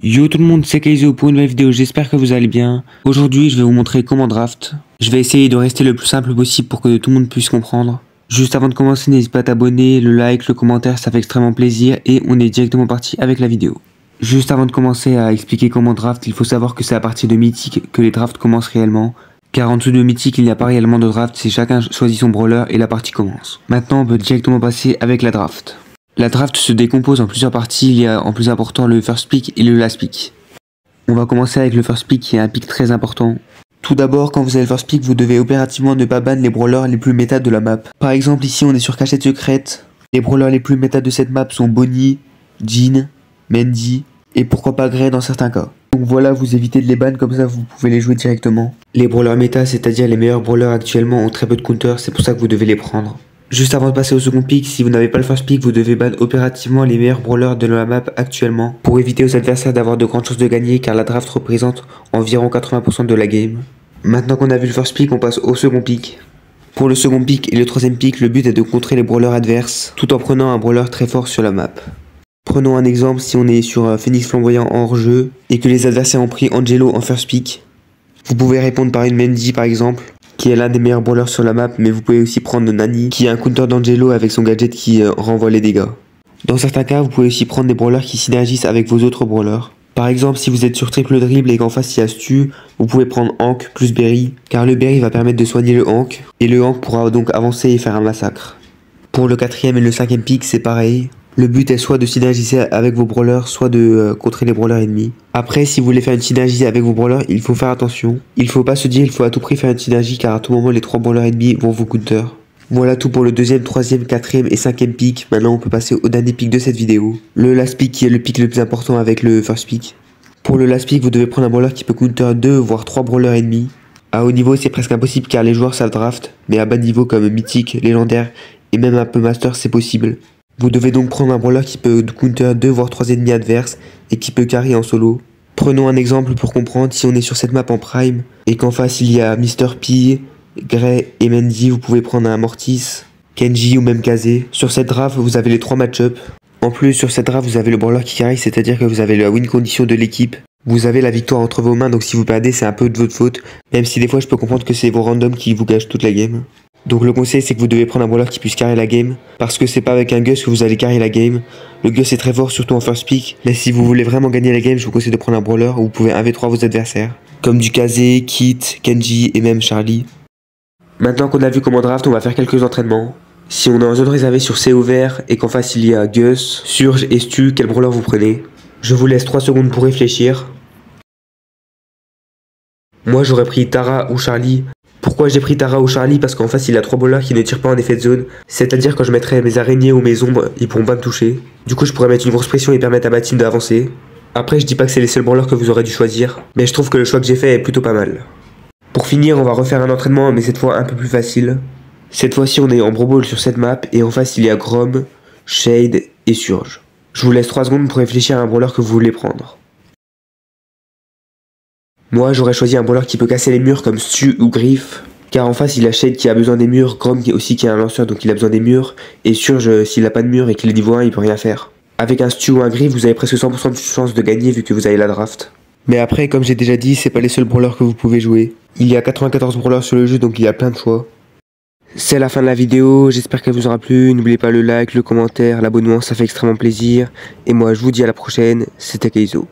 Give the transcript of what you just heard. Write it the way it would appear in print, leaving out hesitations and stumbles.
Yo tout le monde, c'est Kaizo pour une nouvelle vidéo, j'espère que vous allez bien. Aujourd'hui je vais vous montrer comment draft. Je vais essayer de rester le plus simple possible pour que tout le monde puisse comprendre. Juste avant de commencer, n'hésite pas à t'abonner, le like, le commentaire, ça fait extrêmement plaisir et on est directement parti avec la vidéo. Juste avant de commencer à expliquer comment draft, il faut savoir que c'est à partir de Mythique que les drafts commencent réellement. Car en dessous de Mythique, il n'y a pas réellement de draft, c'est chacun choisit son brawler et la partie commence. Maintenant on peut directement passer avec la draft. La draft se décompose en plusieurs parties, il y a en plus important le first pick et le last pick. On va commencer avec le first pick qui est un pick très important. Tout d'abord, quand vous avez le first pick, vous devez opérativement ne pas ban les brawlers les plus méta de la map. Par exemple, ici on est sur cachette secrète. Les brawlers les plus méta de cette map sont Bonnie, Jean, Mandy et pourquoi pas Grey dans certains cas. Donc voilà, vous évitez de les ban, comme ça vous pouvez les jouer directement. Les brawlers méta, c'est-à-dire les meilleurs brawlers actuellement, ont très peu de counter, c'est pour ça que vous devez les prendre. Juste avant de passer au second pick, si vous n'avez pas le first pick, vous devez ban opérativement les meilleurs brawlers de la map actuellement pour éviter aux adversaires d'avoir de grandes chances de gagner car la draft représente environ 80% de la game. Maintenant qu'on a vu le first pick, on passe au second pick. Pour le second pick et le troisième pick, le but est de contrer les brawlers adverses tout en prenant un brawler très fort sur la map. Prenons un exemple, si on est sur Phoenix Flamboyant en hors-jeu et que les adversaires ont pris Angelo en first pick, vous pouvez répondre par une Mandy par exemple, qui est l'un des meilleurs brawlers sur la map, mais vous pouvez aussi prendre Nani, qui est un counter d'Angelo avec son gadget qui renvoie les dégâts. Dans certains cas, vous pouvez aussi prendre des brawlers qui synergisent avec vos autres brawlers. Par exemple, si vous êtes sur triple dribble et qu'en face il y a Stu, vous pouvez prendre Hank plus Berry, car le Berry va permettre de soigner le Hank, et le Hank pourra donc avancer et faire un massacre. Pour le quatrième et le cinquième pick, c'est pareil. Le but est soit de synergiser avec vos brawlers, soit de contrer les brawlers ennemis. Après, si vous voulez faire une synergie avec vos brawlers, il faut faire attention. Il faut pas se dire il faut à tout prix faire une synergie car à tout moment les trois brawlers ennemis vont vous counter. Voilà tout pour le deuxième, troisième, quatrième et cinquième pick. Maintenant on peut passer au dernier pick de cette vidéo. Le last pick qui est le pick le plus important avec le first pick. Pour le last pick, vous devez prendre un brawler qui peut counter 2 voire 3 brawlers ennemis. À haut niveau c'est presque impossible car les joueurs savent draft, mais à bas niveau comme mythique, légendaire et même un peu master c'est possible. Vous devez donc prendre un brawler qui peut counter 2 voire 3 ennemis adverses et qui peut carry en solo. Prenons un exemple pour comprendre, si on est sur cette map en prime et qu'en face il y a Mr. P, Grey et Mandy, vous pouvez prendre un Mortis, Kenji ou même Kazé. Sur cette draft vous avez les 3 match-up. En plus sur cette draft vous avez le brawler qui carry, c'est-à-dire que vous avez la win condition de l'équipe. Vous avez la victoire entre vos mains, donc si vous perdez c'est un peu de votre faute, même si des fois je peux comprendre que c'est vos randoms qui vous gâchent toute la game. Donc le conseil c'est que vous devez prendre un brawler qui puisse carry la game, parce que c'est pas avec un Gus que vous allez carry la game. Le Gus est très fort surtout en first pick, mais si vous voulez vraiment gagner la game, je vous conseille de prendre un brawler où vous pouvez 1v3 vos adversaires, comme du Kazé, Kit, Kenji et même Charlie. Maintenant qu'on a vu comment draft, on va faire quelques entraînements. Si on est en zone réservée sur C ouvert et qu'en face il y a Gus, Surge et Stu, quel brawler vous prenez? Je vous laisse 3 secondes pour réfléchir. Moi j'aurais pris Tara ou Charlie. Pourquoi j'ai pris Tara ou Charlie? Parce qu'en face il a 3 brawlers qui ne tirent pas en effet de zone. C'est-à-dire quand je mettrai mes araignées ou mes ombres, ils pourront pas me toucher. Du coup je pourrais mettre une grosse pression et permettre à ma team d'avancer. Après je dis pas que c'est les seuls brawlers que vous aurez dû choisir, mais je trouve que le choix que j'ai fait est plutôt pas mal. Pour finir on va refaire un entraînement mais cette fois un peu plus facile. Cette fois-ci on est en Brawl sur cette map et en face il y a Grom, Shade et Surge. Je vous laisse 3 secondes pour réfléchir à un brawler que vous voulez prendre. Moi j'aurais choisi un brawler qui peut casser les murs comme Stu ou Griff, car en face il a Shade qui a besoin des murs, Grom aussi qui est un lanceur donc il a besoin des murs, et Surge s'il a pas de mur et qu'il est niveau 1 il peut rien faire. Avec un Stu ou un Griff vous avez presque 100% de chance de gagner vu que vous avez la draft. Mais après comme j'ai déjà dit c'est pas les seuls brawlers que vous pouvez jouer. Il y a 94 brawlers sur le jeu donc il y a plein de choix. C'est la fin de la vidéo, j'espère qu'elle vous aura plu, n'oubliez pas le like, le commentaire, l'abonnement ça fait extrêmement plaisir, et moi je vous dis à la prochaine, c'était Kaizo.